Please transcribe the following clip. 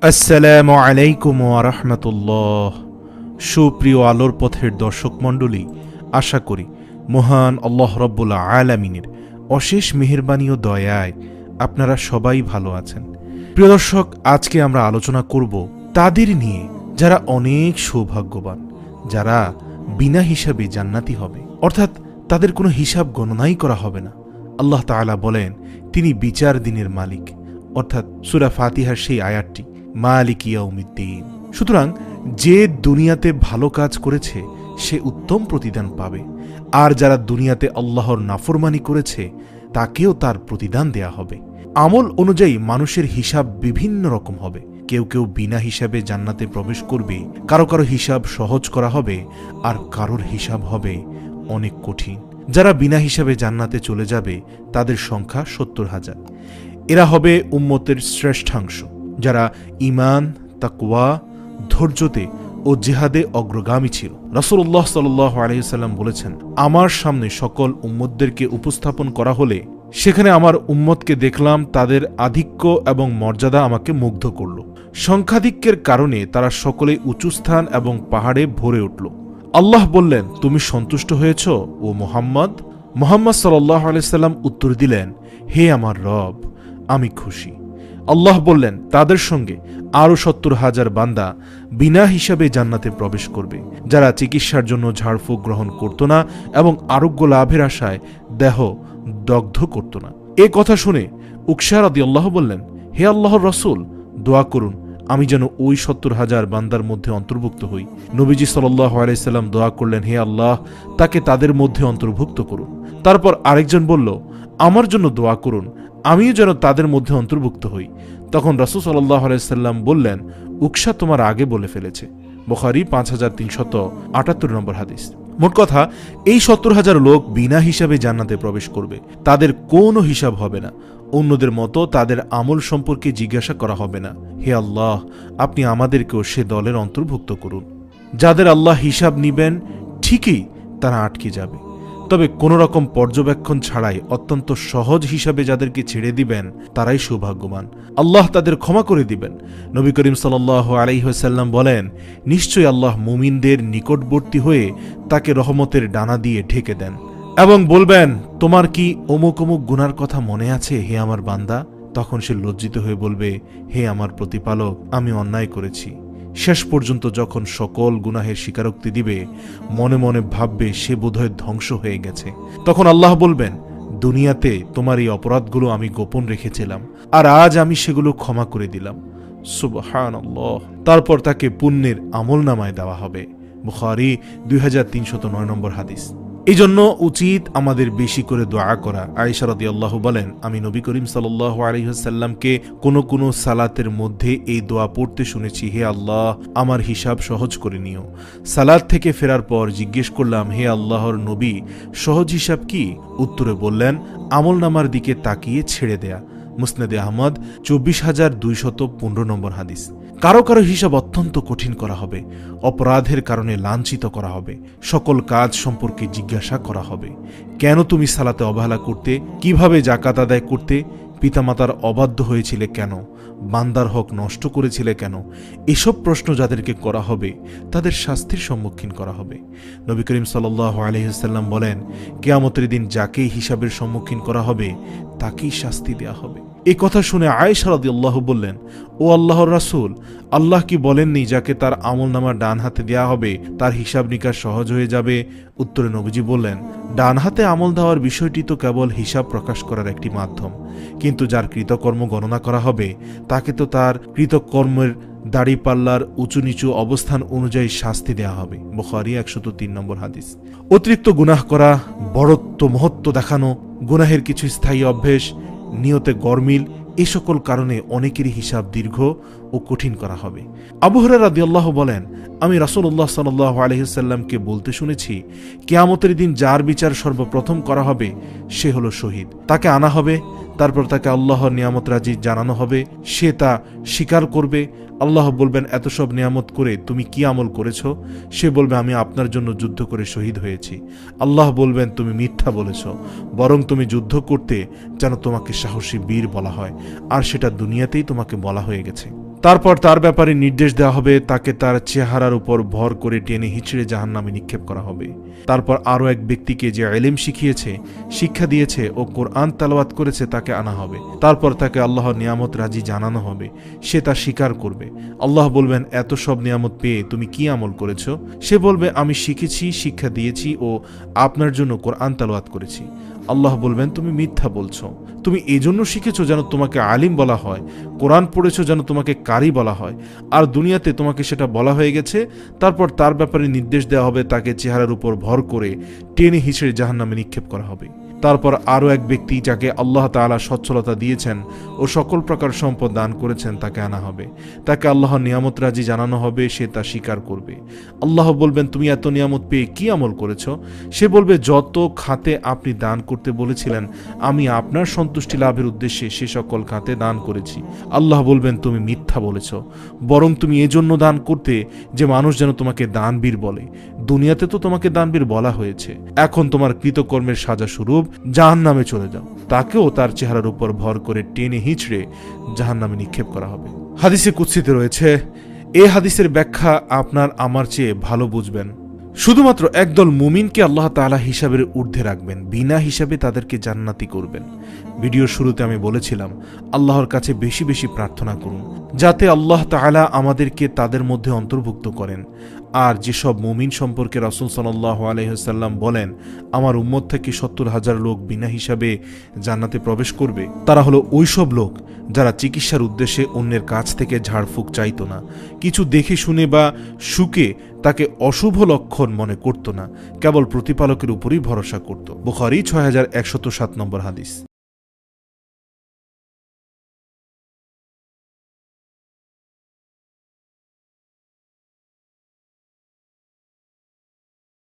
আসসালামু আলাইকুম ওয়া রাহমাতুল্লাহ। সুপ্রিয় আলোর পথের দর্শক মণ্ডলী, আশা করি মহান আল্লাহ রাব্বুল আলামিনের অশেষ মেহেরবানি ও দয়ায় আপনারা সবাই ভালো আছেন। প্রিয় দর্শক, আজকে আমরা আলোচনা করব তাদের নিয়ে যারা অনেক সৌভাগ্যবান, যারা বিনা হিসাবে জান্নাতি হবে, অর্থাৎ তাদের কোনো হিসাব গণনাই করা হবে না। আল্লাহ তাআলা বলেন তিনি বিচার দিনের মালিক, অর্থাৎ সূরা ফাতিহার সেই আয়াতটি, মালিক ইয়াউমিদ্দিন। সুতরাং যে দুনিয়াতে ভালো কাজ করেছে সে উত্তম প্রতিদান পাবে, আর যারা দুনিয়াতে আল্লাহর নাফরমানি করেছে তাকেও তার প্রতিদান দেয়া হবে। আমল অনুযায়ী মানুষের হিসাব বিভিন্ন রকম হবে। কেউ কেউ বিনা হিসাবে জান্নাতে প্রবেশ করবে, কারো কারো হিসাব সহজ করা হবে, আর কারোর হিসাব হবে অনেক কঠিন। যারা বিনা হিসাবে জান্নাতে চলে যাবে তাদের সংখ্যা ৭০,০০০। এরা হবে উম্মতের শ্রেষ্ঠাংশ, যারা ঈমান, তাকওয়া, ধৈর্যতে ও জিহাদে অগ্রগামী ছিল। রাসূলুল্লাহ সাল্লাল্লাহু আলাইহি ওয়াসাল্লাম বলেছেন, আমার সামনে সকল উম্মতদেরকে উপস্থাপন করা হলে সেখানে আমার উম্মতকে দেখলাম, তাদের আধিক্য এবং মর্যাদা আমাকে মুগ্ধ করল। সংখ্যাধিক্যের কারণে তারা সকলেই উঁচু স্থান এবং পাহাড়ে ভরে উঠল। আল্লাহ বললেন, তুমি সন্তুষ্ট হয়েছ ও মুহাম্মদ? মুহাম্মদ সাল্লাল্লাহু আলাইহি ওয়াসাল্লাম উত্তর দিলেন, হে আমার রব, আমি খুশি। আল্লাহ বললেন, তাদের সঙ্গে আরও ৭০,০০০ বান্দা বিনা হিসাবে জান্নাতে প্রবেশ করবে, যারা চিকিৎসার জন্য ঝাড়ফুঁক গ্রহণ করত না এবং আরোগ্য লাভের আশায় দেহ দগ্ধ করত না। এ কথা শুনে উকশা রাদিয়াল্লাহু বললেন, হে আল্লাহর রাসূল, দোয়া করুন আমি যেন ওই ৭০,০০০ বান্দার মধ্যে অন্তর্ভুক্ত হই। নবীজি সাল্লাল্লাহু আলাইহি সাল্লাম দোয়া করলেন, হে আল্লাহ, তাকে তাদের মধ্যে অন্তর্ভুক্ত করুন। তারপর আরেকজন বলল, আমার জন্য দোয়া করুন আমিও যেন তাদের মধ্যে অন্তর্ভুক্ত হই। তখন রাসূল সাল্লাল্লাহু আলাইহি সাল্লাম বললেন, উকশা তোমার আগে বলে ফেলেছে। বুখারী ৫৩৭৮ নম্বর হাদিস। মোট কথা, এই ৭০,০০০ লোক বিনা হিসাবে জান্নাতে প্রবেশ করবে। তাদের কোনো হিসাব হবে না, অন্যদের মতো তাদের আমল সম্পর্কে জিজ্ঞাসা করা হবে না। হে আল্লাহ, আপনি আমাদেরকেও সে দলের অন্তর্ভুক্ত করুন। যাদের আল্লাহ হিসাব নিবেন ঠিকই তারা আটকে যাবে, তবে কোনো রকম পর্যবেক্ষণ ছাড়াই অত্যন্ত সহজ হিসাবে যাদেরকে ছেড়ে দিবেন তারাই সৌভাগ্যবান। আল্লাহ তাদের ক্ষমা করে দিবেন। নবী করিম সাল্লাল্লাহু আলাইহি ওয়াসাল্লাম বলেন, নিশ্চয়ই আল্লাহ মুমিনদের নিকটবর্তী হয়ে তাকে রহমতের ডানা দিয়ে ঢেকে দেন এবং বলবেন, তোমার কি অমুক অমুক গুনার কথা মনে আছে হে আমার বান্দা? তখন সে লজ্জিত হয়ে বলবে, হে আমার প্রতিপালক, আমি অন্যায় করেছি। শেষ পর্যন্ত যখন সকল গুনাহের স্বীকারোক্তি দিবে, মনে মনে ভাববে সে বোধহয় ধ্বংস হয়ে গেছে। তখন আল্লাহ বলবেন, দুনিয়াতে তোমার এই অপরাধগুলো আমি গোপন রেখেছিলাম, আর আজ আমি সেগুলো ক্ষমা করে দিলাম। সুবহানাল্লাহ। তারপর তাকে পুণ্যের আমলনামায় দেওয়া হবে। বুখারী ২৩০৯ নম্বর হাদিস। এই জন্য উচিত আমাদের বেশি করে দোয়া করা। আয়েশা রাদিয়াল্লাহু বলেন, আমি নবী করিম সাল্লাল্লাহু আলাইহি ওয়াসাল্লামকে কোন সালাতের মধ্যে এই দোয়া পড়তে শুনেছি, হে আল্লাহ, আমার হিসাব সহজ করে নিও। সালাত থেকে ফেরার পর জিজ্ঞেস করলাম, হে আল্লাহর নবী, সহজ হিসাব কি? উত্তরে বললেন, আমলনামার দিকে তাকিয়ে ছেড়ে দেয়া। মুসনাদে আহমদ ২৪,২১৫ নম্বর হাদিস। কারো কারো হিসাব অত্যন্ত কঠিন করা হবে, অপরাধের কারণে লাঞ্ছিত করা হবে, সকল কাজ সম্পর্কে জিজ্ঞাসা করা হবে। কেন তুমি সালাতে অবহেলা করতে? কিভাবে যাকাত আদায় করতে? পিতামাতার অবাধ্য হয়েছিলে কেন? বান্দার হক নষ্ট করেছিলে কেন? এসব প্রশ্ন যাদেরকে করা হবে তাদের শাস্তির সম্মুখীন করা হবে। নবী করিম সাল্লাল্লাহু আলাইহি ওয়াসাল্লাম বলেন, কিয়ামতের দিন যাকেই হিসাবের সম্মুখীন করা হবে তাকেই শাস্তি দেয়া হবে। এই কথা শুনে আয়েশা রাদিয়াল্লাহু বললেন, ও আল্লাহর রাসূল, আল্লাহ কি বলেননি যাকে তার আমলনামা ডান হাতে দেয়া হবে তার হিসাব নিকাশ সহজ হয়ে যাবে? উত্তরে নবীজি বললেন, ডান হাতে আমল দেওয়ার বিষয়টি তো কেবল হিসাব প্রকাশ করার একটি মাধ্যম, কিন্তু যার কৃতকর্ম গণনা করা হবে তাকে তো তার কৃতকর্মের দাড়িপাল্লার উঁচু নিচু অবস্থান অনুযায়ী শাস্তি দেয়া হবে। বুখারী ১০৩ নম্বর হাদিস। অতিরিক্ত গুনাহ করা, বড়ত্ব মহত্ব দেখানো, গুনাহের কিছু স্থায়ী অভ্যেস, নিয়তে গরমিল, এই সকল কারণে অনেকেরই হিসাব দীর্ঘ ও কঠিন করা হবে। আবু হুরায়রা রাদিয়াল্লাহু বলেন, আমি রাসূলুল্লাহ সাল্লাল্লাহু আলাইহি ওয়াসাল্লামকে বলতে শুনেছি, কিয়ামতের দিন যার বিচার সর্বপ্রথম করা হবে সে হলো শহীদ। তাকে আনা হবে, তারপর তাকে আল্লাহর নিয়ামত রাজি জানানো হবে, সে তা স্বীকার করবে। আল্লাহ বলবেন, এত সব নিয়ামত করে তুমি কি আমল করেছ? সে বলবে, আমি আপনার জন্য যুদ্ধ করে শহীদ হয়েছি। আল্লাহ বলবেন, তুমি মিথ্যা বলেছ, বরং তুমি যুদ্ধ করতে যেন তোমাকে সাহসী বীর বলা হয়, আর সেটা দুনিয়াতেই তোমাকে বলা হয়ে গেছে। তারপর তার ব্যাপারে নির্দেশ দেওয়া হবে, তাকে তার চেহারার উপর ভর করে টেনে হিচড়ে জাহান্নামে নিক্ষেপ করা হবে। তারপর আরও এক ব্যক্তিকে যে ইলম শিখিয়েছে, শিক্ষা দিয়েছে ও কোরআন তেলাওয়াত করেছে তাকে আনা হবে। তারপর তাকে আল্লাহর নিয়ামত রাজি জানানো হবে, সে তা স্বীকার করবে। আল্লাহ বলবেন, এত সব নিয়ামত পেয়ে তুমি কি আমল করেছো? সে বলবে, আমি শিখেছি, শিক্ষা দিয়েছি ও আপনার জন্য কোরআন তেলাওয়াত করেছি। আল্লাহ বলবেন, তুমি মিথ্যা বলছো। তুমি এজন্য শিখেছো যেন তোমাকে আলিম বলা হয়, কোরআন পড়েছো যেন তোমাকে কারি বলা হয়, আর দুনিয়াতে তোমাকে সেটা বলা হয়ে গেছে। তারপর তার ব্যাপারে নির্দেশ দেওয়া হবে, তাকে চেহারার উপর ভর করে টেনে হিচড়ে জাহান্নামে নিক্ষেপ করা হবে। তারপর আরও এক ব্যক্তি যাকে আল্লাহ তাআলা সচ্ছলতা দিয়েছেন ও সকল প্রকার সম্পদ দান করেছেন তাকে আনা হবে। তাকে আল্লাহর নিয়ামত রাজি জানানো হবে, সে তা স্বীকার করবে। আল্লাহ বলবেন, তুমি এত নিয়ামত পেয়ে কি আমল করেছো? সে বলবে, যত খাতে আপনি দান করতে বলেছিলেন আমি আপনার সন্তুষ্টি লাভের উদ্দেশ্যে সে সকল খাতে দান করেছি। আল্লাহ বলবেন, তুমি মিথ্যা বলেছ, বরং তুমি এজন্য দান করতে যে মানুষ যেন তোমাকে দানবীর বলে। দুনিয়াতে তো তোমাকে দানবীর বলা হয়েছে, এখন তোমার কৃতকর্মের সাজা স্বরূপ জাহান্নামে চলে যাও। তাকেও তার চেহারার উপর ভর করে টেনে হিচড়ে জাহান্নামে নিক্ষেপ করা হবে। হাদিসে কুদসিতে রয়েছে, এই হাদিসের ব্যাখ্যা আপনার আমার চেয়ে ভালো বুঝবেন। শুধুমাত্র একদল মুমিনকে আল্লাহ তাআলা হিসাবের ঊর্ধ্বে রাখবেন, বিনা হিসাবে তাদেরকে জান্নাতি করবেন। ভিডিওর শুরুতে আমি বলেছিলাম, আল্লাহর কাছে বেশি বেশি প্রার্থনা করুন যাতে আল্লাহ তাআলা আমাদেরকে তাদের মধ্যে অন্তর্ভুক্ত করেন। আর যেসব মুমিন সম্পর্কে রাসূল সাল্লাল্লাহু আলাইহি ওয়াসাল্লাম বলেন, আমার উম্মত থেকে ৭০,০০০ লোক বিনা হিসাবে জান্নাতে প্রবেশ করবে, তারা হলো ওইসব লোক যারা চিকিৎসার উদ্দেশ্যে অন্যের কাছ থেকে ঝাড়ফুঁক চাইত না, কিছু দেখে শুনে বা শুকে তাকে অশুভ লক্ষণ মনে করত না, কেবল প্রতিপালকের উপরই ভরসা করত। বুখারী ৬১০৭ নম্বর হাদিস।